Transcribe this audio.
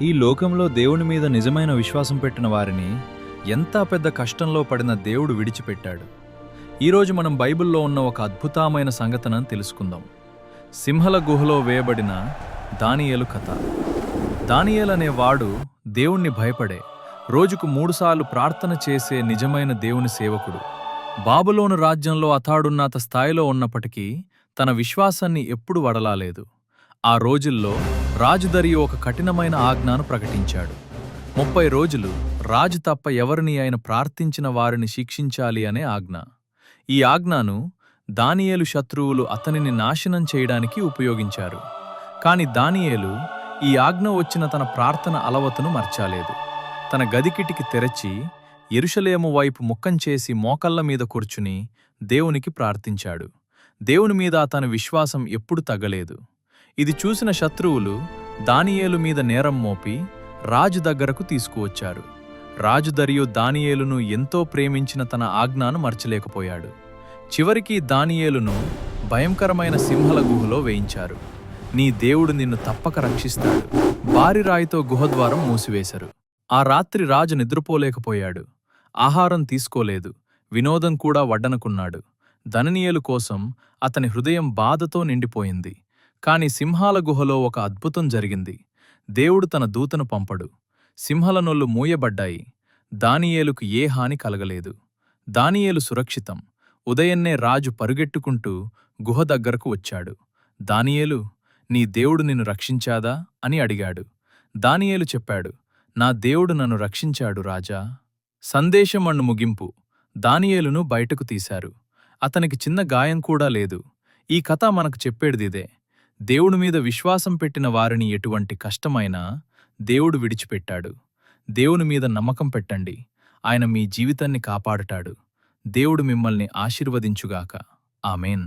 ఈ లోకంలో దేవుని మీద నిజమైన విశ్వాసం పెట్టిన వారిని ఎంత పెద్ద కష్టంలో పడిన దేవుడు విడిచిపెట్టాడు. ఈరోజు మనం బైబిల్లో ఉన్న ఒక అద్భుతమైన సంగతిని తెలుసుకుందాం. సింహల గుహలో వేయబడిన దానియేలు కథ. దానియేలు అనే వాడు దేవుణ్ణి భయపడే, రోజుకు 3 సార్లు ప్రార్థన చేసే నిజమైన దేవుని సేవకుడు. బాబులోను రాజ్యంలో అతాడున్నత స్థాయిలో ఉన్నప్పటికీ తన విశ్వాసాన్ని ఎప్పుడు వడలాలేదు. ఆ రోజుల్లో రాజు దరియు ఒక కఠినమైన ఆజ్ఞను ప్రకటించాడు. 30 రోజులు రాజు తప్ప ఎవరిని ఆయన ప్రార్థించిన వారిని శిక్షించాలి అనే ఆజ్ఞ. ఈ ఆజ్ఞను దానియేలు శత్రువులు అతనిని నాశనం చేయడానికి ఉపయోగించారు. కాని దానియేలు ఈ ఆజ్ఞ వచ్చిన తన ప్రార్థన అలవతును మర్చాలేదు. తన గదికిటికి తెరచి యెరూషలేము వైపు ముఖం చేసి మోకళ్ల మీద కూర్చుని దేవునికి ప్రార్థించాడు. దేవుని మీద తన విశ్వాసం ఎప్పుడు తగ్గలేదు. ఇది చూసిన శత్రువులు దానియేలు మీద నేరం మోపి రాజు దగ్గరకు తీసుకువచ్చారు. రాజు దరియు దానియేలును ఎంతో ప్రేమించిన తన ఆజ్ఞను మర్చలేకపోయాడు. చివరికి దానియేలును భయంకరమైన సింహల గుహలో వేయించారు. నీ దేవుడు నిన్ను తప్పక రక్షిస్తాడు. భారీ రాయితో గుహద్వారం మూసివేశారు. ఆ రాత్రి రాజు నిద్రపోలేకపోయాడు. ఆహారం తీసుకోలేదు. వినోదం కూడా వడ్డనకున్నాడు. దానియేలు కోసం అతని హృదయం బాధతో నిండిపోయింది. కాని సింహాల గుహలో ఒక అద్భుతం జరిగింది. దేవుడు తన దూతను పంపడు. సింహల నొల్లు మూయబడ్డాయి. దానియేలుకు ఏ హాని కలగలేదు. దానియేలు సురక్షితం. ఉదయన్నే రాజు పరుగెట్టుకుంటూ గుహ దగ్గరకు వచ్చాడు. దానియేలు, నీ దేవుడు నిన్ను రక్షించాదా అని అడిగాడు. దానియేలు చెప్పాడు, నా దేవుడు నన్ను రక్షించాడు రాజా. సందేశం అన్ను ముగింపు. దానియేలును బయటకు తీశారు. అతనికి చిన్న గాయం కూడా లేదు. ఈ కథ మనకు చెప్పేదిదే. దేవుడి మీద విశ్వాసం పెట్టిన వారిని ఎటువంటి కష్టమైనా దేవుడు విడిచిపెట్టాడు. దేవుని మీద నమ్మకం పెట్టండి. ఆయన మీ జీవితాన్ని కాపాడుతాడు. దేవుడు మిమ్మల్ని ఆశీర్వదించుగాక. ఆమేన్.